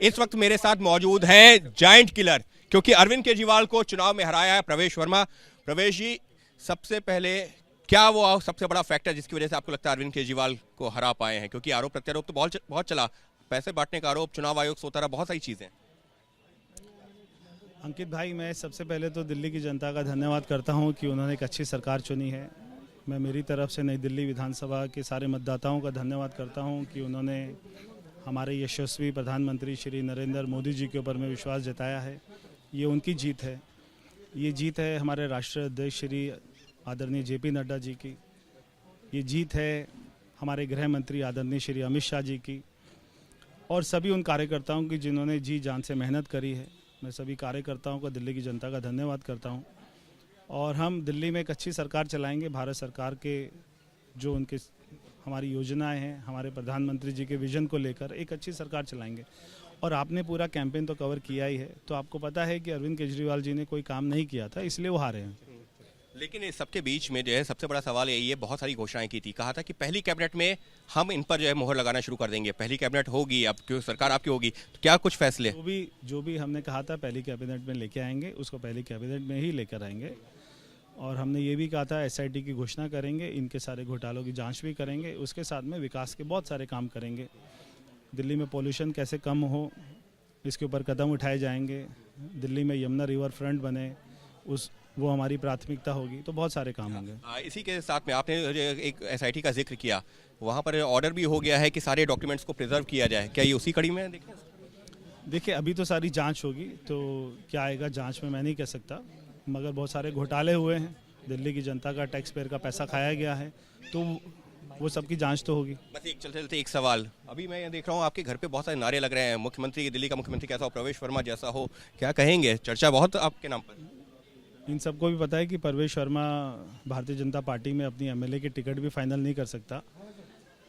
इस वक्त मेरे साथ मौजूद हैं जायंट किलर, क्योंकि अरविंद केजरीवाल को चुनाव में हराया है प्रवेश वर्मा। प्रवेश जी, सबसे पहले क्या वो सबसे बड़ा फैक्टर जिसकी वजह से आपको लगता है अरविंद केजरीवाल को हरा पाए हैं? क्योंकि आरोप प्रत्यारोप तो बहुत चला, पैसे बांटने का आरोप, चुनाव आयोग सोता रहा, बहुत सारी चीजें। अंकित भाई, मैं सबसे पहले तो दिल्ली की जनता का धन्यवाद करता हूं कि उन्होंने एक अच्छी सरकार चुनी है। मैं मेरी तरफ से नई दिल्ली विधानसभा के सारे मतदाताओं का धन्यवाद करता हूं कि उन्होंने हमारे यशस्वी प्रधानमंत्री श्री नरेंद्र मोदी जी के ऊपर में विश्वास जताया है। ये उनकी जीत है। ये जीत है हमारे राष्ट्रीय अध्यक्ष श्री आदरणीय JP नड्डा जी की। ये जीत है हमारे गृह मंत्री आदरणीय श्री अमित शाह जी की और सभी उन कार्यकर्ताओं की जिन्होंने जी जान से मेहनत करी है। मैं सभी कार्यकर्ताओं का, दिल्ली की जनता का धन्यवाद करता हूं। और हम दिल्ली में एक अच्छी सरकार चलाएंगे। भारत सरकार के जो उनके हमारी योजनाएं हैं, हमारे प्रधानमंत्री जी के विजन को लेकर एक अच्छी सरकार चलाएंगे। और आपने पूरा कैंपेन तो कवर किया ही है, तो आपको पता है कि अरविंद केजरीवाल जी ने कोई काम नहीं किया था, इसलिए वो हारे हैं। लेकिन इस सबके बीच में जो है सबसे बड़ा सवाल यही है, बहुत सारी घोषणाएं की थी, कहा था कि पहली कैबिनेट में हम इन पर जो है मोहर लगाना शुरू कर देंगे। पहली कैबिनेट होगी, अब क्यों सरकार आपकी होगी, तो क्या कुछ फैसले? जो भी हमने कहा था पहली कैबिनेट में लेके आएंगे, उसको पहली कैबिनेट में ही लेकर आएंगे। और हमने ये भी कहा था SIT की घोषणा करेंगे, इनके सारे घोटालों की जांच भी करेंगे, उसके साथ में विकास के बहुत सारे काम करेंगे। दिल्ली में पोल्यूशन कैसे कम हो, इसके ऊपर कदम उठाए जाएंगे। दिल्ली में यमुना रिवर फ्रंट बने, वो हमारी प्राथमिकता होगी। तो बहुत सारे काम होंगे। इसी के साथ में आपने एक SIT का जिक्र किया, वहाँ पर ऑर्डर भी हो गया है कि सारे डॉक्यूमेंट्स को प्रिजर्व किया जाए। क्या ये उसी कड़ी में है? देखिए, अभी तो सारी जांच होगी, तो क्या आएगा जांच में मैं नहीं कह सकता, मगर बहुत सारे घोटाले हुए हैं। दिल्ली की जनता का, टैक्स पेयर का पैसा खाया गया है, तो वो सबकी जांच तो होगी। बस एक चलते एक सवाल, अभी मैं देख रहा हूँ आपके घर पे बहुत सारे नारे लग रहे हैं, मुख्यमंत्री, दिल्ली का मुख्यमंत्री कैसा हो, प्रवेश वर्मा जैसा हो, क्या कहेंगे? चर्चा बहुत आपके नाम पर। इन सबको भी पता है कि प्रवेश वर्मा भारतीय जनता पार्टी में अपनी MLA की टिकट भी फाइनल नहीं कर सकता।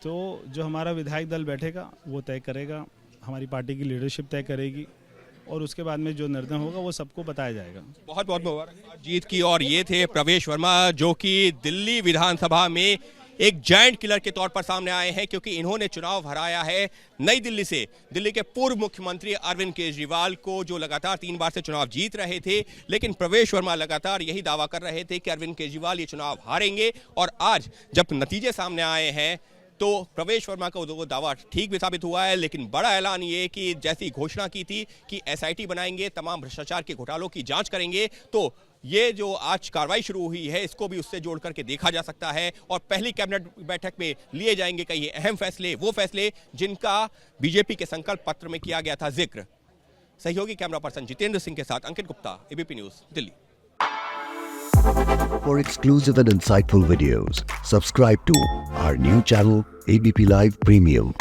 तो जो हमारा विधायक दल बैठेगा वो तय करेगा, हमारी पार्टी की लीडरशिप तय करेगी, और उसके बाद में जो निर्णय होगा वो सबको बताया जाएगा। बहुत बहुत मुबारक जीत की। और ये थे प्रवेश वर्मा, जो कि दिल्ली विधानसभा में एक जायंट किलर के तौर पर सामने आए हैं, क्योंकि इन्होंने चुनाव हराया है नई दिल्ली से दिल्ली के पूर्व मुख्यमंत्री अरविंद केजरीवाल को, जो लगातार 3 बार से चुनाव जीत रहे थे। लेकिन प्रवेश वर्मा लगातार यही दावा कर रहे थे कि अरविंद केजरीवाल ये चुनाव हारेंगे, और आज जब नतीजे सामने आए हैं तो प्रवेश वर्मा का वो दावा ठीक भी साबित हुआ है। लेकिन बड़ा ऐलान ये कि जैसी घोषणा की थी कि SIT बनाएंगे, तमाम भ्रष्टाचार के घोटालों की जांच करेंगे, तो ये जो आज कार्रवाई शुरू हुई है इसको भी उससे जोड़ करके देखा जा सकता है। और पहली कैबिनेट बैठक में लिए जाएंगे कई अहम फैसले, वो फैसले जिनका BJP के संकल्प पत्र में किया गया था जिक्र। सहयोगी कैमरा पर्सन जितेंद्र सिंह के साथ Ankit Gupta, ABP news, Delhi. For exclusive and insightful videos, subscribe to our new channel ABP Live Premium.